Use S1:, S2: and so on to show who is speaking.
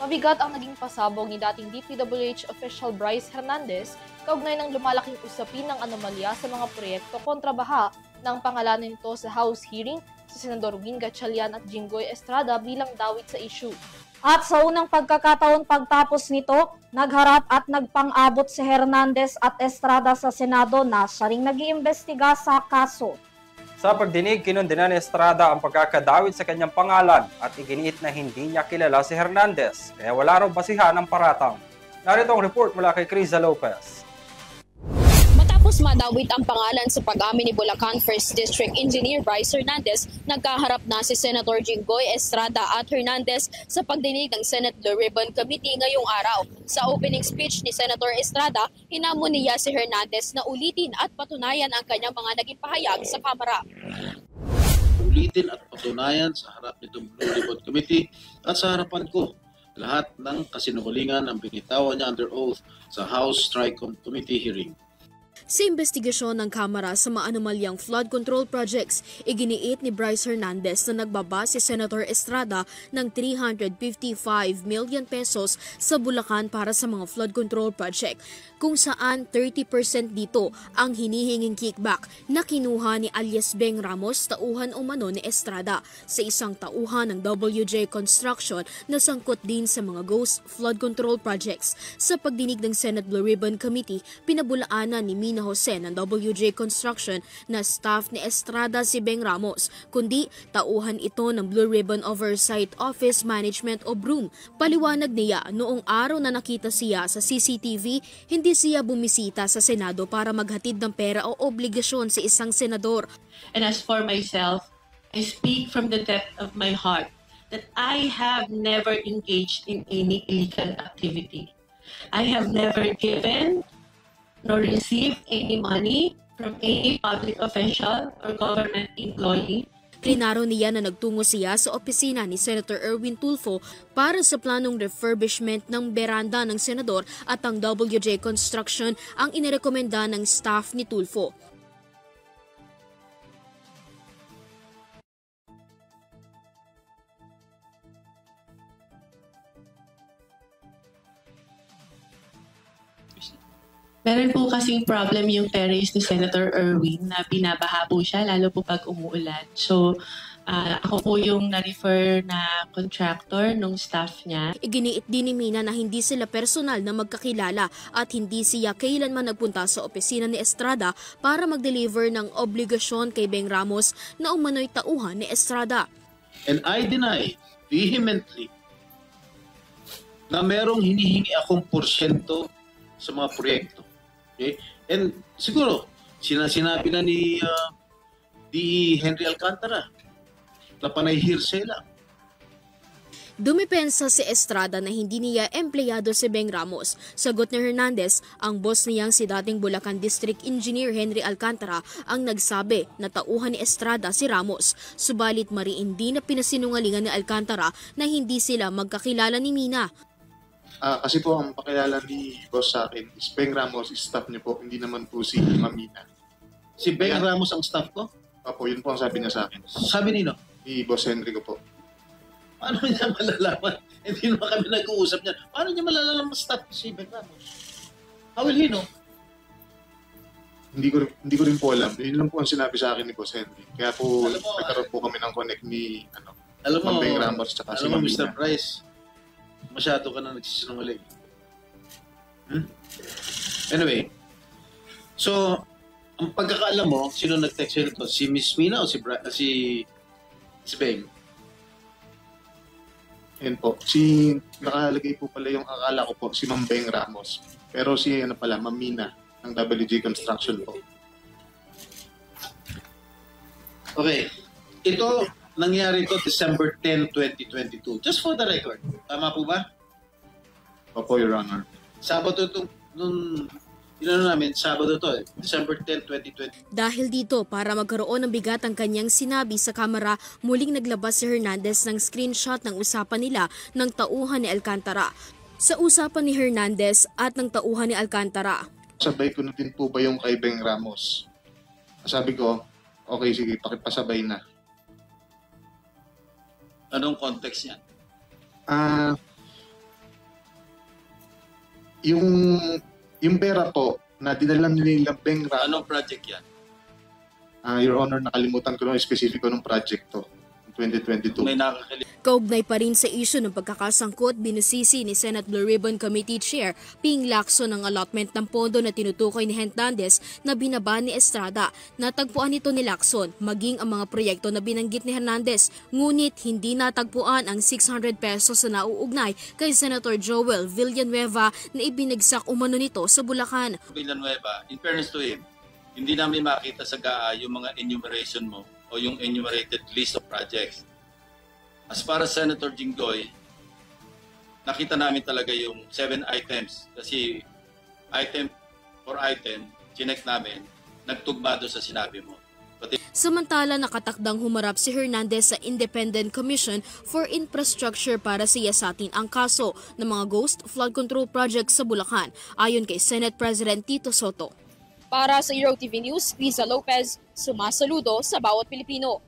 S1: Mabigat ang naging pasabog ni dating DPWH official Bryce Hernandez kaugnay ng lumalaking usapin ng anomalya sa mga proyekto kontra baha ng pangalanan nito sa House hearing si Senador Win Gatchalian at Jinggoy Estrada bilang dawit sa issue.
S2: At sa unang pagkakataon pagtapos nito, nagharap at nagpang-abot si Hernandez at Estrada sa Senado na siya ring nag-iimbestiga sa kaso.
S3: Sa pagdinig, kinundina ni Estrada ang pagkakadawit sa kanyang pangalan at iginiit na hindi niya kilala si Hernandez, kaya wala raw basihan ang paratang. Narito ang report mula kay Criza Lopez.
S4: Matapos madawit ang pangalan sa pag-amin ni Bulacan 1st District Engineer Bryce Hernandez, nagkaharap na si Senator Jinggoy Estrada at Hernandez sa pagdinig ng Senate Blue Ribbon Committee ngayong araw. Sa opening speech ni Senator Estrada, hinamon niya si Hernandez na ulitin at patunayan ang kanyang mga naging pahayag sa Kamara.
S5: Ulitin at patunayan sa harap nitong Blue Ribbon Committee at sa harapan ko lahat ng kasinungalingan ang binitawan niya under oath sa House Tricom Committee hearing.
S4: Sa investigasyon ng Kamara sa maanomalyang flood control projects, iginiit ni Bryce Hernandez na nagbaba si Senator Estrada ng 355 million pesos sa Bulacan para sa mga flood control project, kung saan 30% dito ang hinihinging kickback na kinuha ni alias Beng Ramos, tauhan umano ni Estrada, sa isang tauhan ng WJ Construction na sangkot din sa mga ghost flood control projects. Sa pagdinig ng Senate Blue Ribbon Committee, pinabulaanan ni Mina Jose ng WJ Construction na staff ni Estrada si Beng Ramos, kundi tauhan ito ng Blue Ribbon Oversight Office Management o BROOM. Paliwanag niya, noong araw na nakita siya sa CCTV, hindi siya bumisita sa Senado para maghatid ng pera o obligasyon sa isang senador.
S6: And as for myself, I speak from the depth of my heart that I have never engaged in any illegal activity. I have never given nor received any money from any public official or government employee.
S4: Klinaro niya na nagtungo siya sa opisina ni Senator Erwin Tulfo para sa planong refurbishment ng beranda ng senador at ang WJ Construction ang inirekomenda ng staff ni Tulfo.
S6: Meron po kasing problem yung terrace ni Senator Erwin na binabaha po siya, lalo po pag umuulan. So, ako po yung na-refer na contractor nung staff niya.
S4: Iginiit din ni Mina na hindi sila personal na magkakilala at hindi siya kailanman nagpunta sa opisina ni Estrada para mag-deliver ng obligasyon kay Beng Ramos na umano'y tauhan ni Estrada.
S5: And I deny vehemently na merong hinihingi akong porsyento sa mga proyekto. Okay? And siguro, sinabi na ni Henry Alcantara na panay hearsay lang.
S4: Dumipensa si Estrada na hindi niya empleyado si Beng Ramos. Sagot ni Hernandez, ang boss niyang si dating Bulacan District Engineer Henry Alcantara ang nagsabi na tauhan ni Estrada si Ramos. Subalit mariin din na pinasinungalingan ni Alcantara na hindi sila magkakilala ni Mina.
S7: Kasi po ang pakilala ni boss sa akin is Beng Ramos, staff niyo po, hindi naman po si Mamina.
S5: Si Beng Ramos ang staff ko?
S7: Opo, yun po ang sabi niya sa akin.
S5: Sabi nino?
S7: Ni Boss Henry ko po.
S5: Paano niya malalaman? Hindi naman kami nag-uusap niya. Paano niya malalaman staff si Beng Ramos? How will he know?
S7: Hindi ko rin po alam. Yun lang po ang sinabi sa akin ni Boss Henry. Kaya po nagkaroon po kami ng connect ni Beng Ramos tsaka si Mamina.
S5: Mr. Bryce, masyado ka na nagsisinungaling. Anyway, so, ang pagkakaalam mo, sino nag-text yun ito? Si Miss Mina o si Beng?
S7: Yan po. Nakalagay po pala yung akala ko po, si Ma'am Beng Ramos. Pero si Mamina ng WJ Construction po.
S5: Okay. Ito, nangyari ito December 10, 2022. Just for the record. Tama po ba?
S7: Opo, Your Honor.
S5: Sabado ito, Sabado to, December 10, 2020.
S4: Dahil dito, para magkaroon ng bigat ang kanyang sinabi sa Kamara, muling naglabas si Hernandez ng screenshot ng usapan nila ng tauhan ni Alcantara. Sa usapan ni Hernandez at ng tauhan ni Alcantara,
S7: sabay ko na din po ba yung kay Beng Ramos? Sabi ko, okay, sige, pakipasabay na.
S5: Anong context yan?
S7: yung pera po na dinala nila Beng Ramos.
S5: Anong project yan?
S7: Your Honor, nakalimutan ko ng specifico ng project to. 2022.
S5: May nakakalimutan.
S4: Kaugnay pa rin sa isyu ng pagkakasangkot, binusisi ni Senate Blue Ribbon Committee Chair Ping Lacson ang allotment ng pondo na tinutukoy ni Hernandez na binaba ni Estrada. Natagpuan nito ni Lacson, maging ang mga proyekto na binanggit ni Hernandez, ngunit hindi natagpuan ang 600 pesos na nauugnay kay Senator Joel Villanueva na ibinagsak umano nito sa Bulacan.
S5: Villanueva, in fairness to him, hindi namin makita sa GAA yung mga enumeration mo o yung enumerated list of projects. As para Senator Jinggoy, nakita namin talaga yung 7 items kasi item for item, chinek namin, nagtugma doon sa sinabi mo.
S4: Samantala, nakatakdang humarap si Hernandez sa Independent Commission for Infrastructure para siyasatin ang kaso ng mga ghost flood control projects sa Bulacan, ayon kay Senate President Tito Soto.
S1: Para sa Euro TV News, Liza Lopez, sumasaludo sa bawat Pilipino.